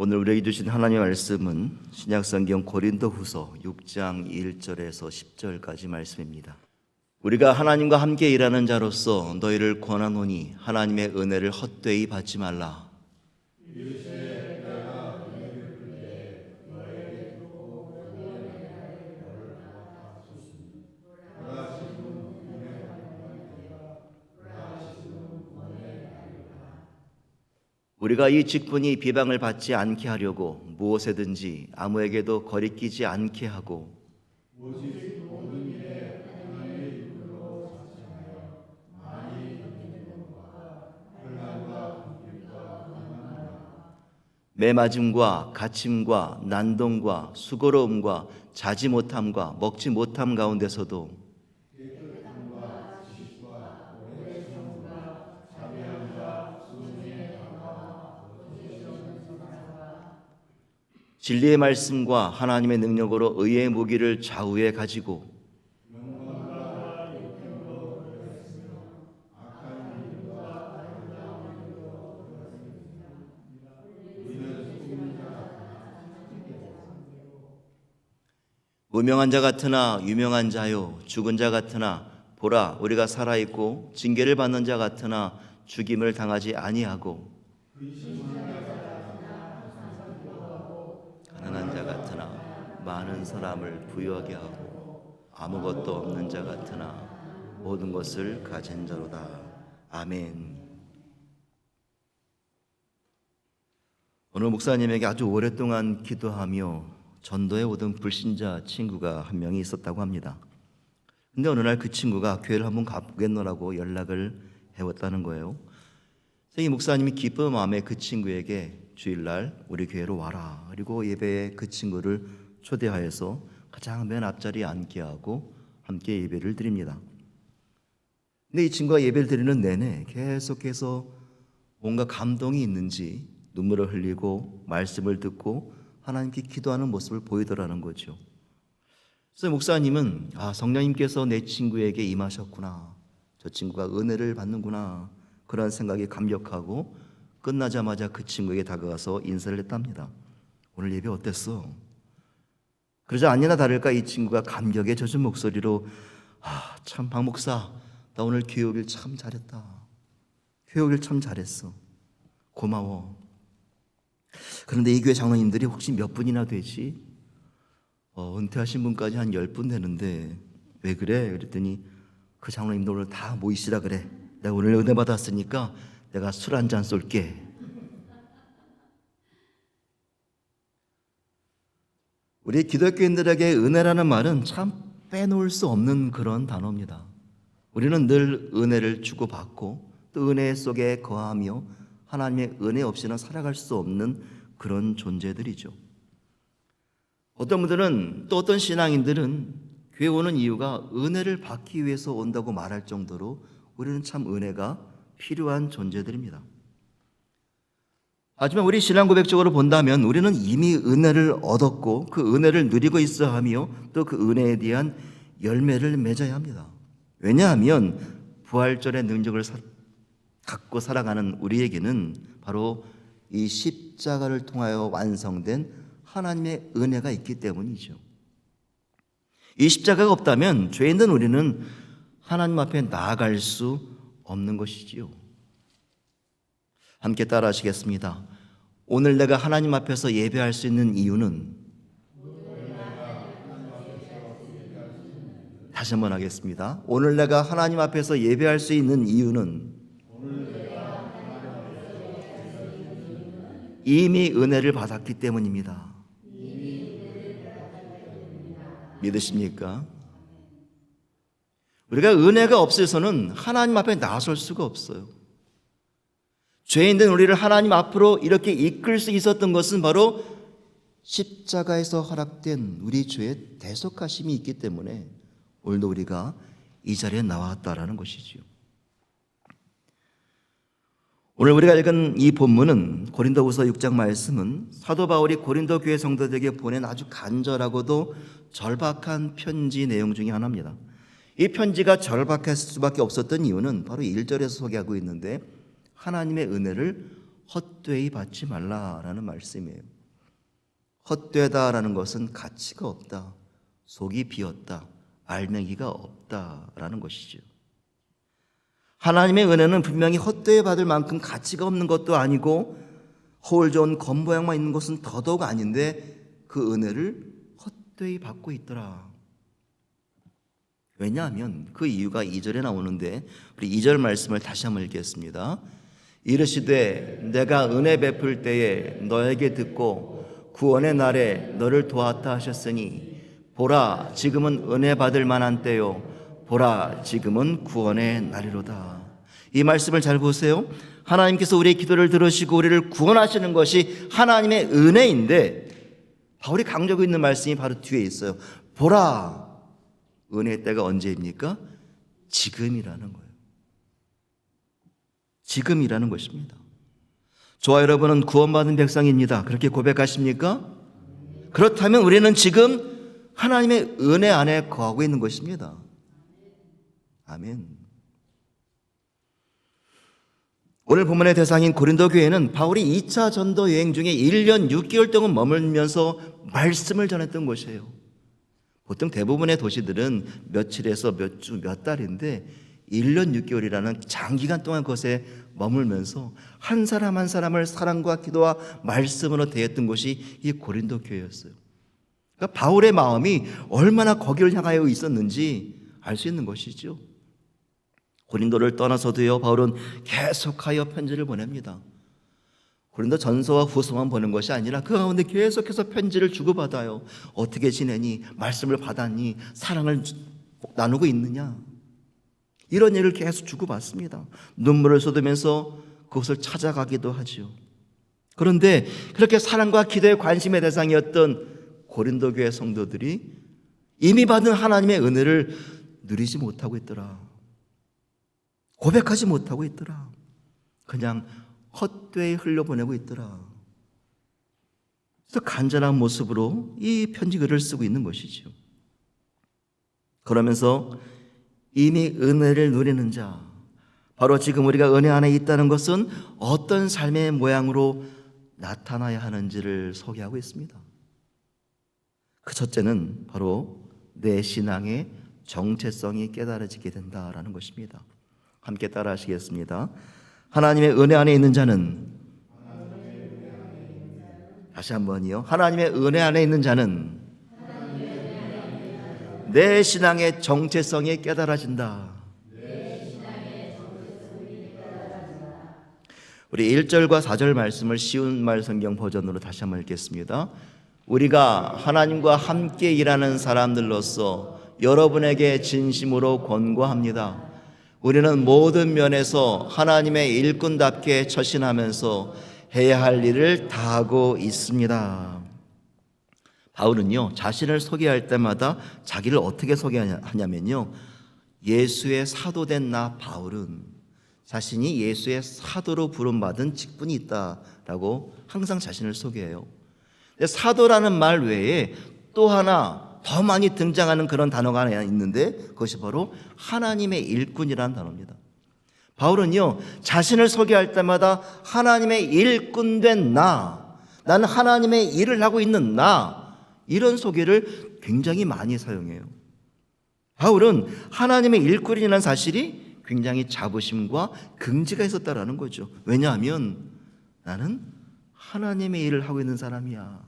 오늘 우리에게 주신 하나님의 말씀은 신약성경 고린도후서 6장 1절에서 10절까지 말씀입니다. 우리가 하나님과 함께 일하는 자로서 너희를 권하노니 하나님의 은혜를 헛되이 받지 말라. 우리가 이 직분이 비방을 받지 않게 하려고 무엇에든지 아무에게도 거리끼지 않게 하고 매맞음과 갇힘과 난동과 수고로움과 자지 못함과 먹지 못함 가운데서도 진리의 말씀과 하나님의 능력으로 의의 무기를 좌우에 가지고 무명한 자 같으나 유명한 자요 죽은 자 같으나 보라 우리가 살아있고 징계를 받는 자 같으나 죽임을 당하지 아니하고 가난한 자 같으나 많은 사람을 부유하게 하고 아무것도 없는 자 같으나 모든 것을 가진 자로다. 아멘. 오늘 목사님에게 아주 오랫동안 기도하며 전도에 오던 불신자 친구가 한 명이 있었다고 합니다. 근데 어느 날 그 친구가 교회를 한번 가보겠노라고 연락을 해왔다는 거예요. 이 목사님이 기쁜 마음에 그 친구에게 주일날 우리 교회로 와라. 그리고 예배에 그 친구를 초대하여서 가장 맨 앞자리에 앉게 하고 함께 예배를 드립니다. 근데 이 친구가 예배를 드리는 내내 계속해서 뭔가 감동이 있는지 눈물을 흘리고 말씀을 듣고 하나님께 기도하는 모습을 보이더라는 거죠. 그래서 목사님은 성령님께서 내 친구에게 임하셨구나. 저 친구가 은혜를 받는구나. 그런 생각이 감격하고 끝나자마자 그 친구에게 다가가서 인사를 했답니다. 오늘 예배 어땠어? 그러자 아니나 다를까 이 친구가 감격에 젖은 목소리로 참 박 목사 나 오늘 교회 오길 참 잘했다. 교회 오길 참 잘했어. 고마워. 그런데 이 교회 장로님들이 혹시 몇 분이나 되지? 은퇴하신 분까지 한 10분 되는데 왜 그래? 그랬더니 그 장로님들 오늘 다 모이시라 그래. 내가 오늘 은혜 받았으니까 내가 술 한 잔 쏠게. 우리 기독교인들에게 은혜라는 말은 참 빼놓을 수 없는 그런 단어입니다. 우리는 늘 은혜를 주고받고 또 은혜 속에 거하며 하나님의 은혜 없이는 살아갈 수 없는 그런 존재들이죠. 어떤 분들은 또 어떤 신앙인들은 교회 오는 이유가 은혜를 받기 위해서 온다고 말할 정도로 우리는 참 은혜가 필요한 존재들입니다. 하지만 우리 신앙 고백적으로 본다면 우리는 이미 은혜를 얻었고 그 은혜를 누리고 있어야 하며 또 그 은혜에 대한 열매를 맺어야 합니다. 왜냐하면 부활절의 능력을 갖고 살아가는 우리에게는 바로 이 십자가를 통하여 완성된 하나님의 은혜가 있기 때문이죠. 이 십자가가 없다면 죄 있는 우리는 하나님 앞에 나아갈 수 없는 것이지요. 함께 따라 하시겠습니다. 오늘 내가 하나님 앞에서 예배할 수 있는 이유는 다시 한번 하겠습니다. 오늘 내가 하나님 앞에서 예배할 수 있는 이유는 이미 은혜를 받았기 때문입니다. 믿으십니까? 우리가 은혜가 없어서는 하나님 앞에 나설 수가 없어요. 죄인된 우리를 하나님 앞으로 이렇게 이끌 수 있었던 것은 바로 십자가에서 허락된 우리 죄의 대속하심이 있기 때문에 오늘도 우리가 이 자리에 나왔다라는 것이지요. 오늘 우리가 읽은 이 본문은 고린도후서 6장 말씀은 사도 바울이 고린도 교회 성도들에게 보낸 아주 간절하고도 절박한 편지 내용 중에 하나입니다. 이 편지가 절박했을 수밖에 없었던 이유는 바로 1절에서 소개하고 있는데 하나님의 은혜를 헛되이 받지 말라라는 말씀이에요. 헛되다라는 것은 가치가 없다, 속이 비었다, 알맹이가 없다라는 것이죠. 하나님의 은혜는 분명히 헛되이 받을 만큼 가치가 없는 것도 아니고 허울 좋은 겉모양만 있는 것은 더더욱 아닌데 그 은혜를 헛되이 받고 있더라. 왜냐하면 그 이유가 2절에 나오는데 우리 2절 말씀을 다시 한번 읽겠습니다. 이르시되 내가 은혜 베풀 때에 너에게 듣고 구원의 날에 너를 도왔다 하셨으니 보라 지금은 은혜 받을 만한 때요 보라 지금은 구원의 날이로다. 이 말씀을 잘 보세요. 하나님께서 우리의 기도를 들으시고 우리를 구원하시는 것이 하나님의 은혜인데 바울이 강조하고 있는 말씀이 바로 뒤에 있어요. 보라, 은혜의 때가 언제입니까? 지금이라는 거예요. 지금이라는 것입니다. 저와 여러분은 구원받은 백성입니다. 그렇게 고백하십니까? 그렇다면 우리는 지금 하나님의 은혜 안에 거하고 있는 것입니다. 아멘. 오늘 본문의 대상인 고린도 교회는 바울이 2차 전도 여행 중에 1년 6개월 동안 머물면서 말씀을 전했던 곳이에요. 보통 대부분의 도시들은 며칠에서 몇 주, 몇 달인데 1년 6개월이라는 장기간 동안 그것에 머물면서 한 사람 한 사람을 사랑과 기도와 말씀으로 대했던 곳이 이 고린도 교회였어요. 그러니까 바울의 마음이 얼마나 거기를 향하여 있었는지 알 수 있는 것이죠. 고린도를 떠나서도요, 바울은 계속하여 편지를 보냅니다. 고린도 전서와 후서만 보는 것이 아니라 그 가운데 계속해서 편지를 주고받아요. 어떻게 지내니? 말씀을 받았니? 사랑을 나누고 있느냐? 이런 얘기를 계속 주고받습니다. 눈물을 쏟으면서 그곳을 찾아가기도 하죠. 그런데 그렇게 사랑과 기도의 관심의 대상이었던 고린도 교회 성도들이 이미 받은 하나님의 은혜를 누리지 못하고 있더라. 고백하지 못하고 있더라. 그냥 헛되이 흘려보내고 있더라. 그래서 간절한 모습으로 이 편지글을 쓰고 있는 것이죠. 그러면서 이미 은혜를 누리는 자, 바로 지금 우리가 은혜 안에 있다는 것은 어떤 삶의 모양으로 나타나야 하는지를 소개하고 있습니다. 그 첫째는 바로 내 신앙의 정체성이 깨달아지게 된다라는 것입니다. 함께 따라 하시겠습니다. 하나님의 은혜 안에 있는 자는, 다시 한번요. 하나님의 은혜 안에 있는 자는 내 신앙의 정체성이 깨달아진다. 우리 1절과 4절 말씀을 쉬운 말 성경 버전으로 다시 한번 읽겠습니다. 우리가 하나님과 함께 일하는 사람들로서 여러분에게 진심으로 권고합니다. 우리는 모든 면에서 하나님의 일꾼답게 처신하면서 해야 할 일을 다하고 있습니다. 바울은요, 자신을 소개할 때마다 자기를 어떻게 소개하냐면요, 예수의 사도된 나 바울은 자신이 예수의 사도로 부름받은 직분이 있다라고 항상 자신을 소개해요. 근데 사도라는 말 외에 또 하나 더 많이 등장하는 그런 단어가 하나 있는데 그것이 바로 하나님의 일꾼이라는 단어입니다. 바울은요, 자신을 소개할 때마다 하나님의 일꾼된 나, 나는 하나님의 일을 하고 있는 나, 이런 소개를 굉장히 많이 사용해요. 바울은 하나님의 일꾼이라는 사실이 굉장히 자부심과 긍지가 있었다라는 거죠. 왜냐하면 나는 하나님의 일을 하고 있는 사람이야.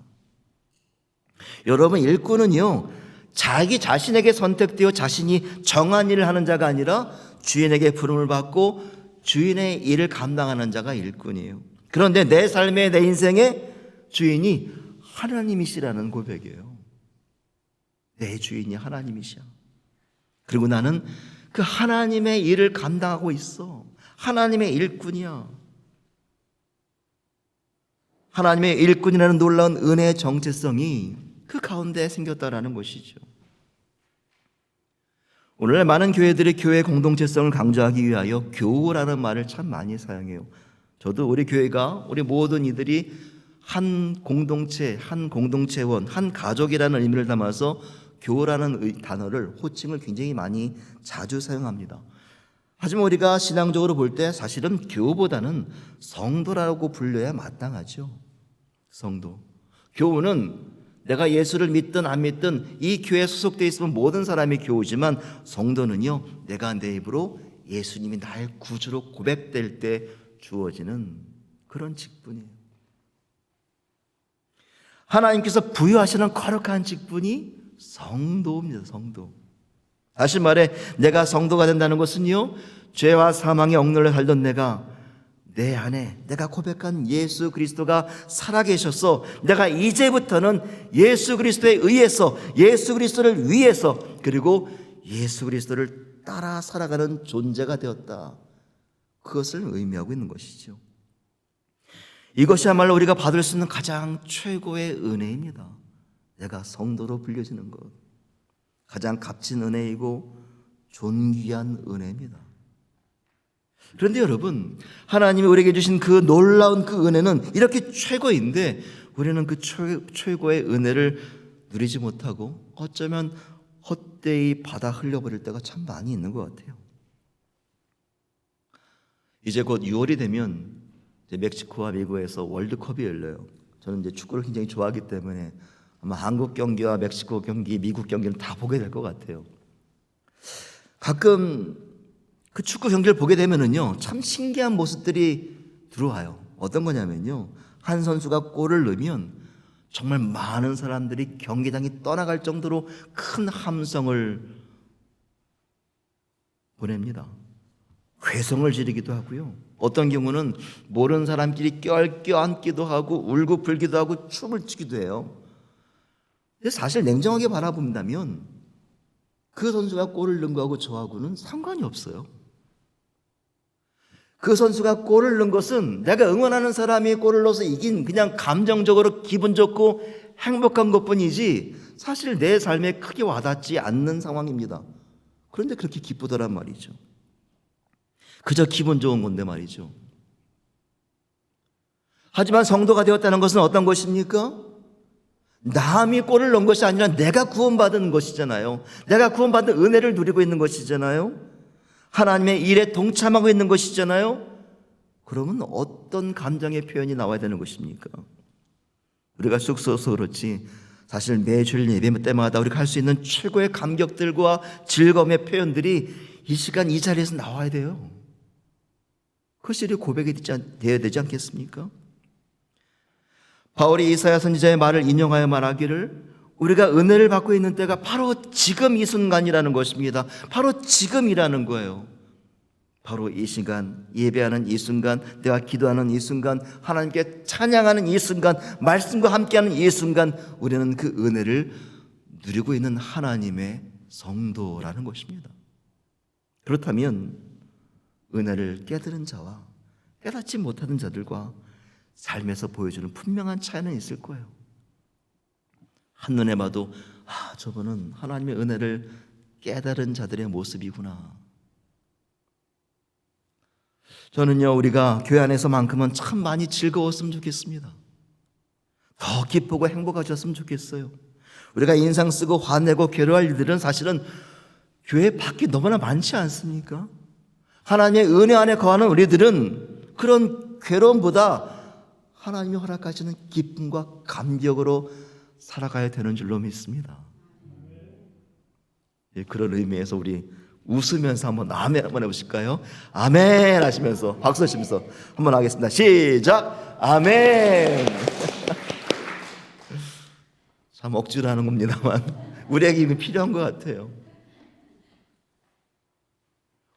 여러분, 일꾼은요, 자기 자신에게 선택되어 자신이 정한 일을 하는 자가 아니라 주인에게 부름을 받고 주인의 일을 감당하는 자가 일꾼이에요. 그런데 내 삶의, 내 인생의 주인이 하나님이시라는 고백이에요. 내 주인이 하나님이시야. 그리고 나는 그 하나님의 일을 감당하고 있어. 하나님의 일꾼이야. 하나님의 일꾼이라는 놀라운 은혜의 정체성이 그 가운데 생겼다라는 것이죠. 오늘날 많은 교회들이 교회 공동체성을 강조하기 위하여 교우라는 말을 참 많이 사용해요. 저도 우리 교회가, 우리 모든 이들이 한 공동체, 한 공동체원, 한 가족이라는 의미를 담아서 교우라는 단어를, 호칭을 굉장히 많이 자주 사용합니다. 하지만 우리가 신앙적으로 볼 때 사실은 교우보다는 성도라고 불려야 마땅하죠. 성도. 교우는 내가 예수를 믿든 안 믿든 이 교회에 소속되어 있으면 모든 사람이 교우지만, 성도는요, 내가 내 입으로 예수님이 나의 구주로 고백될 때 주어지는 그런 직분이에요. 하나님께서 부여하시는 거룩한 직분이 성도입니다. 성도. 다시 말해, 내가 성도가 된다는 것은요, 죄와 사망에 억눌려 살던 내 안에 내가 고백한 예수 그리스도가 살아계셔서 내가 이제부터는 예수 그리스도에 의해서, 예수 그리스도를 위해서, 그리고 예수 그리스도를 따라 살아가는 존재가 되었다. 그것을 의미하고 있는 것이죠. 이것이야말로 우리가 받을 수 있는 가장 최고의 은혜입니다. 내가 성도로 불려지는 것, 가장 값진 은혜이고 존귀한 은혜입니다. 그런데 여러분, 하나님이 우리에게 주신 그 놀라운 그 은혜는 이렇게 최고인데 우리는 그 최고의 은혜를 누리지 못하고 어쩌면 헛되이 받아 흘려버릴 때가 참 많이 있는 것 같아요. 이제 곧 6월이 되면 이제 멕시코와 미국에서 월드컵이 열려요. 저는 이제 축구를 굉장히 좋아하기 때문에 아마 한국 경기와 멕시코 경기, 미국 경기는 다 보게 될 것 같아요. 가끔 그 축구 경기를 보게 되면은요, 참 신기한 모습들이 들어와요. 어떤 거냐면요, 한 선수가 골을 넣으면 정말 많은 사람들이 경기장이 떠나갈 정도로 큰 함성을 보냅니다. 회성을 지르기도 하고요. 어떤 경우는 모르는 사람끼리 껴안기도 하고 울고 불기도 하고 춤을 추기도 해요. 근데 사실 냉정하게 바라본다면 그 선수가 골을 넣은 거하고 저하고는 상관이 없어요. 그 선수가 골을 넣은 것은 내가 응원하는 사람이 골을 넣어서 이긴 그냥 감정적으로 기분 좋고 행복한 것뿐이지 사실 내 삶에 크게 와닿지 않는 상황입니다. 그런데 그렇게 기쁘더란 말이죠. 그저 기분 좋은 건데 말이죠. 하지만 성도가 되었다는 것은 어떤 것입니까? 남이 골을 넣은 것이 아니라 내가 구원받은 것이잖아요. 내가 구원받은 은혜를 누리고 있는 것이잖아요. 하나님의 일에 동참하고 있는 것이잖아요. 그러면 어떤 감정의 표현이 나와야 되는 것입니까? 우리가 쑥스러워서 그렇지 사실 매주일 예배 때마다 우리가 할 수 있는 최고의 감격들과 즐거움의 표현들이 이 시간 이 자리에서 나와야 돼요. 그것이 고백이 되어야 되지 않겠습니까? 바울이 이사야 선지자의 말을 인용하여 말하기를 우리가 은혜를 받고 있는 때가 바로 지금 이 순간이라는 것입니다. 바로 지금이라는 거예요. 바로 이 시간, 예배하는 이 순간, 내가 기도하는 이 순간, 하나님께 찬양하는 이 순간, 말씀과 함께하는 이 순간, 우리는 그 은혜를 누리고 있는 하나님의 성도라는 것입니다. 그렇다면 은혜를 깨달은 자와 깨닫지 못하는 자들과 삶에서 보여주는 분명한 차이는 있을 거예요. 한눈에 봐도 저분은 하나님의 은혜를 깨달은 자들의 모습이구나. 저는요, 우리가 교회 안에서만큼은 참 많이 즐거웠으면 좋겠습니다. 더 기쁘고 행복하셨으면 좋겠어요. 우리가 인상 쓰고 화내고 괴로워할 일들은 사실은 교회 밖에 너무나 많지 않습니까? 하나님의 은혜 안에 거하는 우리들은 그런 괴로움보다 하나님이 허락하시는 기쁨과 감격으로 살아가야 되는 줄로 믿습니다. 그런 의미에서 우리 웃으면서 한번 아멘 한번 해보실까요? 아멘 하시면서 박수 치면서 한번 하겠습니다. 시작! 아멘. 참 억지로 하는 겁니다만 우리에게 이미 필요한 것 같아요.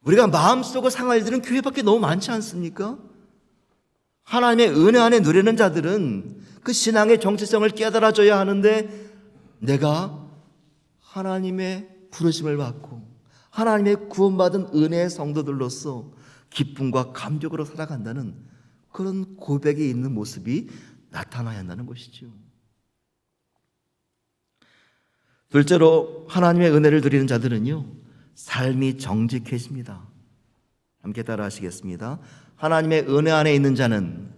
우리가 마음속으로 상할 일들은 교회밖에 너무 많지 않습니까? 하나님의 은혜 안에 누리는 자들은 그 신앙의 정체성을 깨달아줘야 하는데 내가 하나님의 부르심을 받고 하나님의 구원받은 은혜의 성도들로서 기쁨과 감격으로 살아간다는 그런 고백이 있는 모습이 나타나야 한다는 것이죠. 둘째로 하나님의 은혜를 누리는 자들은요, 삶이 정직해집니다. 함께 따라 하시겠습니다. 하나님의 은혜 안에 있는 자는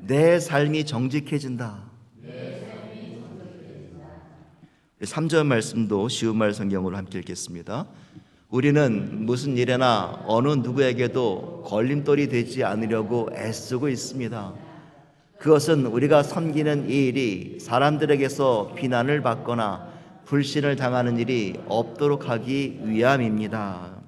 내 삶이 정직해진다. 3절 말씀도 쉬운 말 성경으로 함께 읽겠습니다. 우리는 무슨 일에나 어느 누구에게도 걸림돌이 되지 않으려고 애쓰고 있습니다. 그것은 우리가 섬기는 이 일이 사람들에게서 비난을 받거나 불신을 당하는 일이 없도록 하기 위함입니다.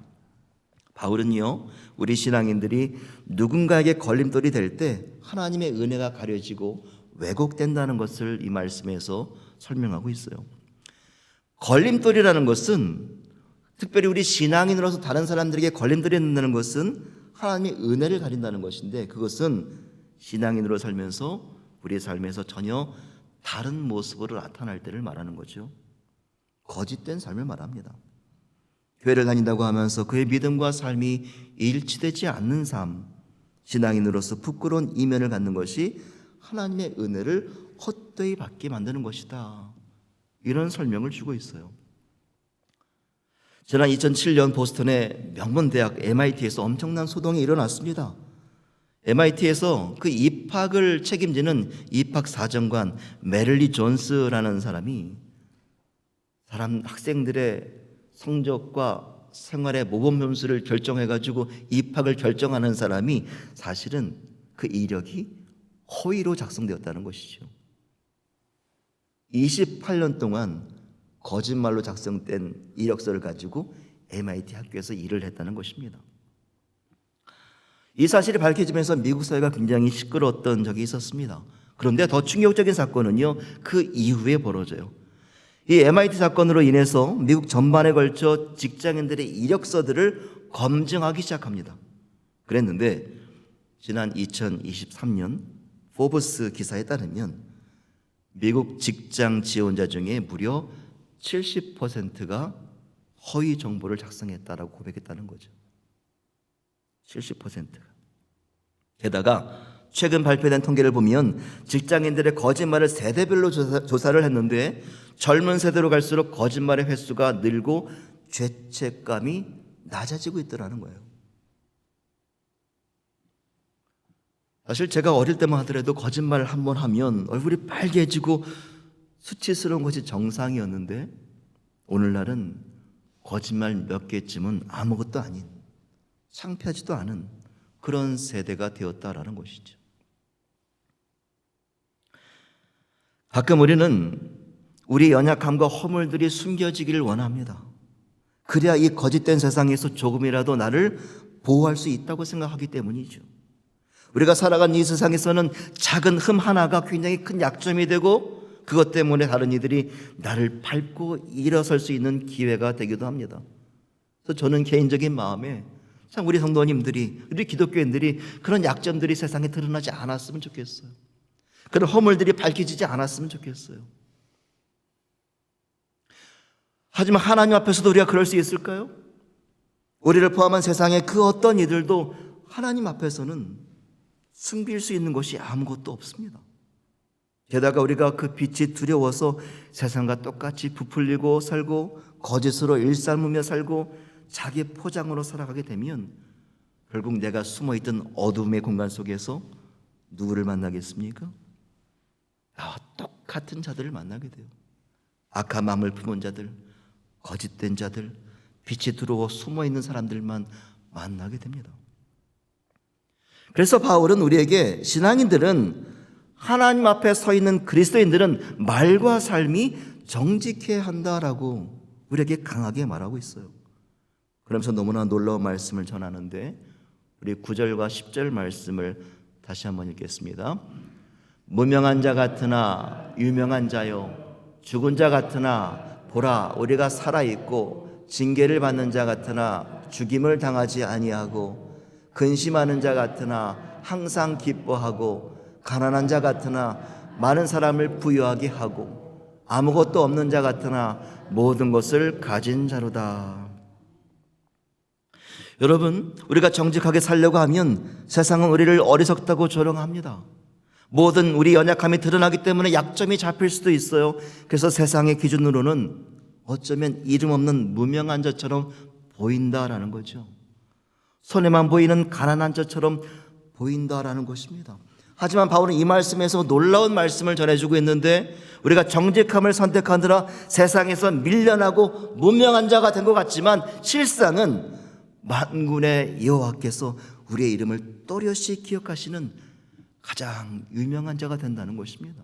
바울은요, 우리 신앙인들이 누군가에게 걸림돌이 될 때 하나님의 은혜가 가려지고 왜곡된다는 것을 이 말씀에서 설명하고 있어요. 걸림돌이라는 것은 특별히 우리 신앙인으로서 다른 사람들에게 걸림돌이 된다는 것은 하나님의 은혜를 가린다는 것인데, 그것은 신앙인으로 살면서 우리의 삶에서 전혀 다른 모습으로 나타날 때를 말하는 거죠. 거짓된 삶을 말합니다. 교회를 다닌다고 하면서 그의 믿음과 삶이 일치되지 않는 삶, 신앙인으로서 부끄러운 이면을 갖는 것이 하나님의 은혜를 헛되이 받게 만드는 것이다. 이런 설명을 주고 있어요. 지난 2007년 보스턴의 명문대학 MIT에서 엄청난 소동이 일어났습니다. MIT에서 그 입학을 책임지는 입학사정관 메릴리 존스라는 사람이 학생들의 성적과 생활의 모범 점수를 결정해가지고 입학을 결정하는 사람이 사실은 그 이력이 허위로 작성되었다는 것이죠. 28년 동안 거짓말로 작성된 이력서를 가지고 MIT 학교에서 일을 했다는 것입니다. 이 사실이 밝혀지면서 미국 사회가 굉장히 시끄러웠던 적이 있었습니다. 그런데 더 충격적인 사건은요, 그 이후에 벌어져요. 이 MIT 사건으로 인해서 미국 전반에 걸쳐 직장인들의 이력서들을 검증하기 시작합니다. 그랬는데 지난 2023년 포브스 기사에 따르면 미국 직장 지원자 중에 무려 70%가 허위 정보를 작성했다라고 고백했다는 거죠. 70%가. 게다가 최근 발표된 통계를 보면 직장인들의 거짓말을 세대별로 조사를 했는데 젊은 세대로 갈수록 거짓말의 횟수가 늘고 죄책감이 낮아지고 있더라는 거예요. 사실 제가 어릴 때만 하더라도 거짓말을 한번 하면 얼굴이 빨개지고 수치스러운 것이 정상이었는데 오늘날은 거짓말 몇 개쯤은 아무것도 아닌, 창피하지도 않은 그런 세대가 되었다라는 것이죠. 가끔 우리는 우리 연약함과 허물들이 숨겨지기를 원합니다. 그래야 이 거짓된 세상에서 조금이라도 나를 보호할 수 있다고 생각하기 때문이죠. 우리가 살아간 이 세상에서는 작은 흠 하나가 굉장히 큰 약점이 되고 그것 때문에 다른 이들이 나를 밟고 일어설 수 있는 기회가 되기도 합니다. 그래서 저는 개인적인 마음에 참 우리 성도님들이, 우리 기독교인들이 그런 약점들이 세상에 드러나지 않았으면 좋겠어요. 그런 허물들이 밝혀지지 않았으면 좋겠어요. 하지만 하나님 앞에서도 우리가 그럴 수 있을까요? 우리를 포함한 세상의 그 어떤 이들도 하나님 앞에서는 숨길 수 있는 것이 아무것도 없습니다. 게다가 우리가 그 빛이 두려워서 세상과 똑같이 부풀리고 살고 거짓으로 일삼으며 살고 자기 포장으로 살아가게 되면 결국 내가 숨어있던 어둠의 공간 속에서 누구를 만나겠습니까? 나와 똑같은 자들을 만나게 돼요. 악한 마음을 품은 자들, 거짓된 자들, 빛이 들어오고 숨어있는 사람들만 만나게 됩니다. 그래서 바울은 우리에게 신앙인들은 하나님 앞에 서 있는 그리스도인들은 말과 삶이 정직해야 한다라고 우리에게 강하게 말하고 있어요. 그러면서 너무나 놀라운 말씀을 전하는데 우리 9절과 10절 말씀을 다시 한번 읽겠습니다. 무명한 자 같으나 유명한 자요, 죽은 자 같으나 보라 우리가 살아있고 징계를 받는 자 같으나 죽임을 당하지 아니하고 근심하는 자 같으나 항상 기뻐하고 가난한 자 같으나 많은 사람을 부유하게 하고 아무것도 없는 자 같으나 모든 것을 가진 자로다. 여러분, 우리가 정직하게 살려고 하면 세상은 우리를 어리석다고 조롱합니다. 모든 우리 연약함이 드러나기 때문에 약점이 잡힐 수도 있어요. 그래서 세상의 기준으로는 어쩌면 이름 없는 무명한 자처럼 보인다라는 거죠. 손에만 보이는 가난한 자처럼 보인다라는 것입니다. 하지만 바울은 이 말씀에서 놀라운 말씀을 전해주고 있는데 우리가 정직함을 선택하느라 세상에서 밀려나고 무명한 자가 된 것 같지만 실상은 만군의 여호와께서 우리의 이름을 또렷이 기억하시는 가장 유명한 자가 된다는 것입니다.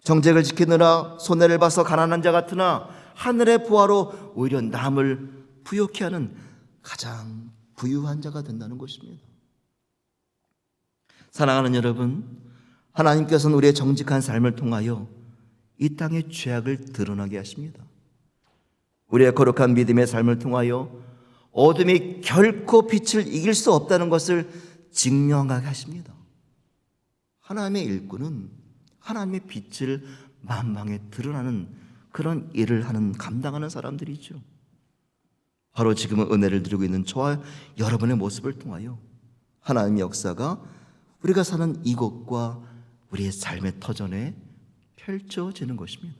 정직을 지키느라 손해를 봐서 가난한 자 같으나 하늘의 보화로 오히려 남을 부욕케 하는 가장 부유한 자가 된다는 것입니다. 사랑하는 여러분, 하나님께서는 우리의 정직한 삶을 통하여 이 땅의 죄악을 드러나게 하십니다. 우리의 거룩한 믿음의 삶을 통하여 어둠이 결코 빛을 이길 수 없다는 것을 증명하게 하십니다. 하나님의 일꾼은 하나님의 빛을 만방에 드러나는 그런 일을 감당하는 사람들이죠. 바로 지금은 은혜를 누리고 있는 저와 여러분의 모습을 통하여 하나님의 역사가 우리가 사는 이곳과 우리의 삶의 터전에 펼쳐지는 것입니다.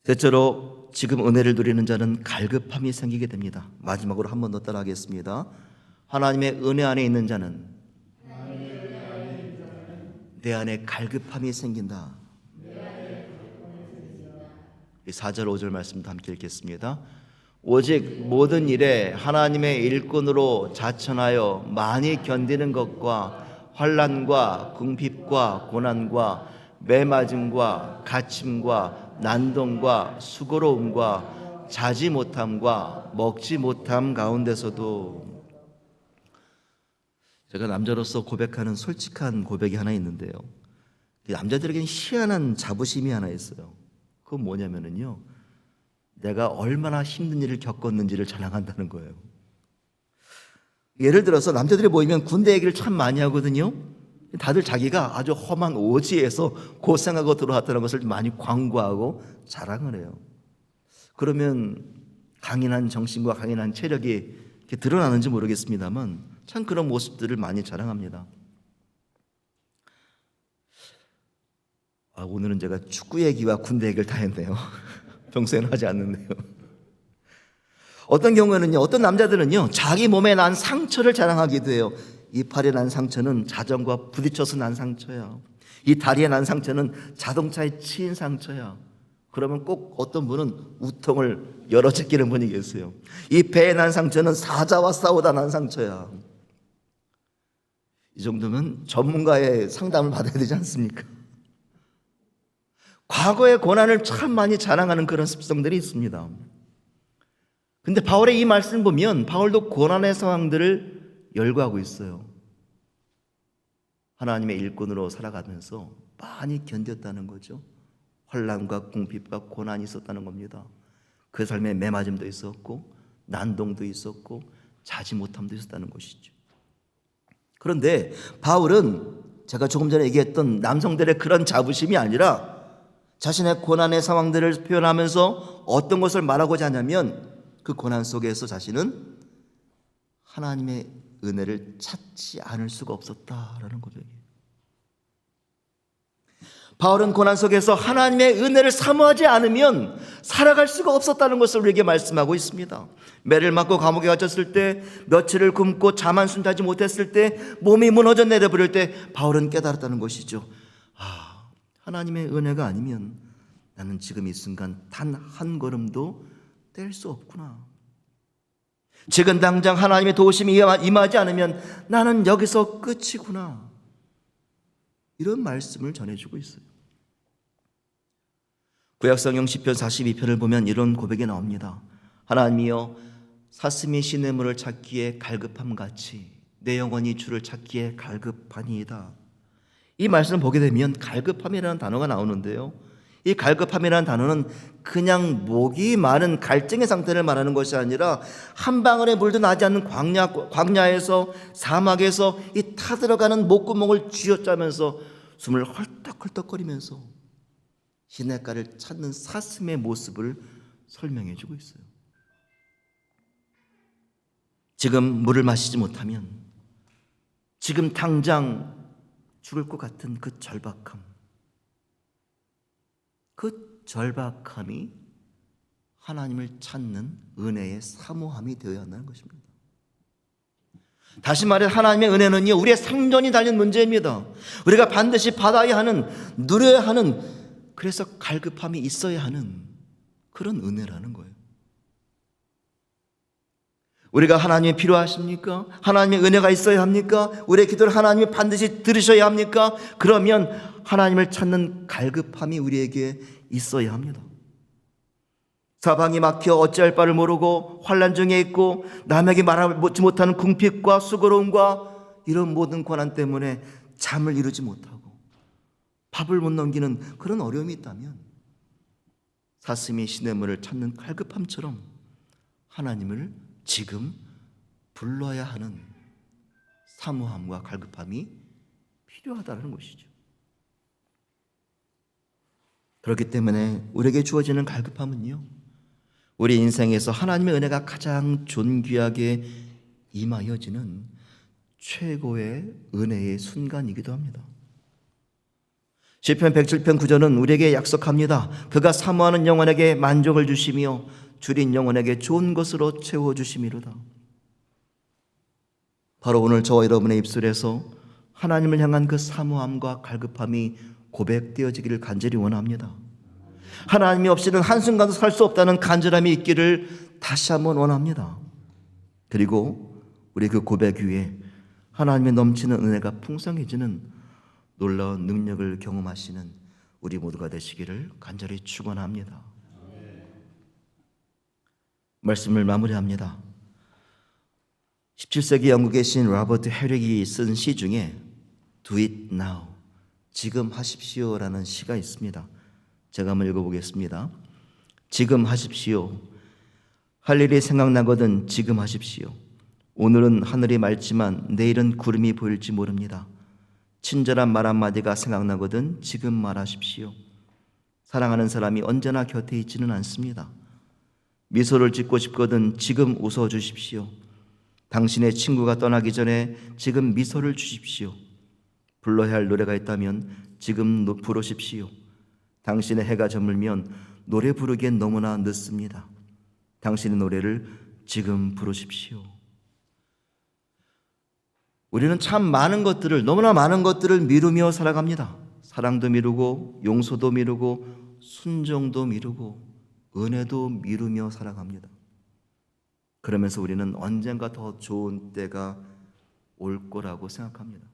대체로 지금 은혜를 누리는 자는 갈급함이 생기게 됩니다. 마지막으로 한 번 더 따라하겠습니다. 하나님의 은혜 안에 있는 자는 내 안에 갈급함이 생긴다. 이 4절 5절 말씀도 함께 읽겠습니다. 오직 모든 일에 하나님의 일꾼으로 자천하여 많이 견디는 것과 환난과 궁핍과 고난과 매맞음과 갇힘과 난동과 수고로움과 자지 못함과 먹지 못함 가운데서도, 제가 남자로서 고백하는 솔직한 고백이 하나 있는데요, 남자들에게는 희한한 자부심이 하나 있어요. 그건 뭐냐면요, 내가 얼마나 힘든 일을 겪었는지를 자랑한다는 거예요. 예를 들어서 남자들이 모이면 군대 얘기를 참 많이 하거든요. 다들 자기가 아주 험한 오지에서 고생하고 들어왔다는 것을 많이 광고하고 자랑을 해요. 그러면 강인한 정신과 강인한 체력이 이렇게 드러나는지 모르겠습니다만 참 그런 모습들을 많이 자랑합니다. 오늘은 제가 축구 얘기와 군대 얘기를 다 했네요. 평소에는 하지 않는데요. 어떤 경우에는요, 어떤 남자들은요, 자기 몸에 난 상처를 자랑하기도 해요. 이 팔에 난 상처는 자전거와 부딪혀서 난 상처야. 이 다리에 난 상처는 자동차에 치인 상처야. 그러면 꼭 어떤 분은 우통을 열어 제끼는 분이 계세요. 이 배에 난 상처는 사자와 싸우다 난 상처야. 이 정도면 전문가의 상담을 받아야 되지 않습니까? 과거의 고난을 참 많이 자랑하는 그런 습성들이 있습니다. 근데 바울의 이 말씀을 보면 바울도 고난의 상황들을 열거하고 있어요. 하나님의 일꾼으로 살아가면서 많이 견뎠다는 거죠. 환난과 궁핍과 고난이 있었다는 겁니다. 그 삶에 매맞음도 있었고 난동도 있었고 자지 못함도 있었다는 것이죠. 그런데 바울은 제가 조금 전에 얘기했던 남성들의 그런 자부심이 아니라 자신의 고난의 상황들을 표현하면서 어떤 것을 말하고자 하냐면 그 고난 속에서 자신은 하나님의 은혜를 찾지 않을 수가 없었다라는 고백이에요. 바울은 고난 속에서 하나님의 은혜를 사모하지 않으면 살아갈 수가 없었다는 것을 우리에게 말씀하고 있습니다. 매를 맞고 감옥에 갇혔을 때, 며칠을 굶고 잠 한숨 자지 못했을 때, 몸이 무너져 내려버릴 때 바울은 깨달았다는 것이죠. 하나님의 은혜가 아니면 나는 지금 이 순간 단 한 걸음도 뗄 수 없구나. 지금 당장 하나님의 도우심이 임하지 않으면 나는 여기서 끝이구나. 이런 말씀을 전해주고 있어요. 구약성경 시편 42편을 보면 이런 고백이 나옵니다. 하나님이여, 사슴이 시냇물을 찾기에 갈급함같이 내 영혼이 주를 찾기에 갈급하니이다. 이 말씀을 보게 되면 갈급함이라는 단어가 나오는데요, 이 갈급함이라는 단어는 그냥 목이 마른 갈증의 상태를 말하는 것이 아니라 한 방울의 물도 나지 않는 광야에서, 사막에서 이 타들어가는 목구멍을 쥐어짜면서 숨을 헐떡헐떡거리면서 시냇가를 찾는 사슴의 모습을 설명해 주고 있어요. 지금 물을 마시지 못하면 지금 당장 죽을 것 같은 그 절박함이 하나님을 찾는 은혜의 사모함이 되어야 한다는 것입니다. 다시 말해 하나님의 은혜는요, 우리의 생존이 달린 문제입니다. 우리가 반드시 받아야 하는, 누려야 하는, 그래서 갈급함이 있어야 하는 그런 은혜라는 거예요. 우리가 하나님이 필요하십니까? 하나님의 은혜가 있어야 합니까? 우리의 기도를 하나님이 반드시 들으셔야 합니까? 그러면 하나님을 찾는 갈급함이 우리에게 있어야 합니다. 사방이 막혀 어찌할 바를 모르고 환난 중에 있고 남에게 말하지 못하는 궁핍과 수고로움과 이런 모든 고난 때문에 잠을 이루지 못하고 밥을 못 넘기는 그런 어려움이 있다면 사슴이 시냇물을 찾는 갈급함처럼 하나님을 지금 불러야 하는 사모함과 갈급함이 필요하다는 것이죠. 그렇기 때문에 우리에게 주어지는 갈급함은요, 우리 인생에서 하나님의 은혜가 가장 존귀하게 임하여지는 최고의 은혜의 순간이기도 합니다. 시편 107편 9절은 우리에게 약속합니다. 그가 사모하는 영혼에게 만족을 주시며 줄인 영혼에게 좋은 것으로 채워주심이로다. 바로 오늘 저와 여러분의 입술에서 하나님을 향한 그 사모함과 갈급함이 고백되어지기를 간절히 원합니다. 하나님이 없이는 한순간도 살 수 없다는 간절함이 있기를 다시 한번 원합니다. 그리고 우리 그 고백 위에 하나님의 넘치는 은혜가 풍성해지는 놀라운 능력을 경험하시는 우리 모두가 되시기를 간절히 축원합니다. 말씀을 마무리합니다. 17세기 영국의 시인 로버트 헤릭이 쓴 시 중에 Do it now, 지금 하십시오라는 시가 있습니다. 제가 한번 읽어보겠습니다. 지금 하십시오. 할 일이 생각나거든 지금 하십시오. 오늘은 하늘이 맑지만 내일은 구름이 보일지 모릅니다. 친절한 말 한마디가 생각나거든 지금 말하십시오. 사랑하는 사람이 언제나 곁에 있지는 않습니다. 미소를 짓고 싶거든 지금 웃어주십시오. 당신의 친구가 떠나기 전에 지금 미소를 주십시오. 불러야 할 노래가 있다면 지금 부르십시오. 당신의 해가 저물면 노래 부르기엔 너무나 늦습니다. 당신의 노래를 지금 부르십시오. 우리는 참 많은 것들을, 너무나 많은 것들을 미루며 살아갑니다. 사랑도 미루고 용서도 미루고 순종도 미루고 은혜도 미루며 살아갑니다. 그러면서 우리는 언젠가 더 좋은 때가 올 거라고 생각합니다.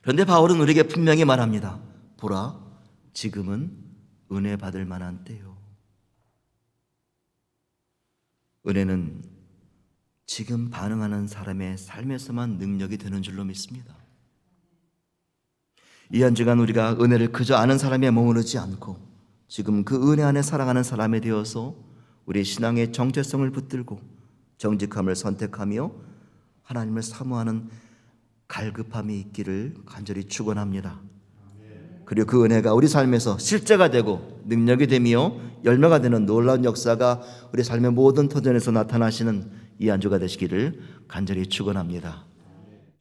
그런데 바울은 우리에게 분명히 말합니다. 보라, 지금은 은혜 받을 만한 때요. 은혜는 지금 반응하는 사람의 삶에서만 능력이 되는 줄로 믿습니다. 이 한 주간 우리가 은혜를 그저 아는 사람에 머무르지 않고 지금 그 은혜 안에 살아가는 사람이 되어서 우리 신앙의 정체성을 붙들고 정직함을 선택하며 하나님을 사모하는 갈급함이 있기를 간절히 축원합니다. 그리고 그 은혜가 우리 삶에서 실제가 되고 능력이 되며 열매가 되는 놀라운 역사가 우리 삶의 모든 터전에서 나타나시는 이 한 주가 되시기를 간절히 축원합니다.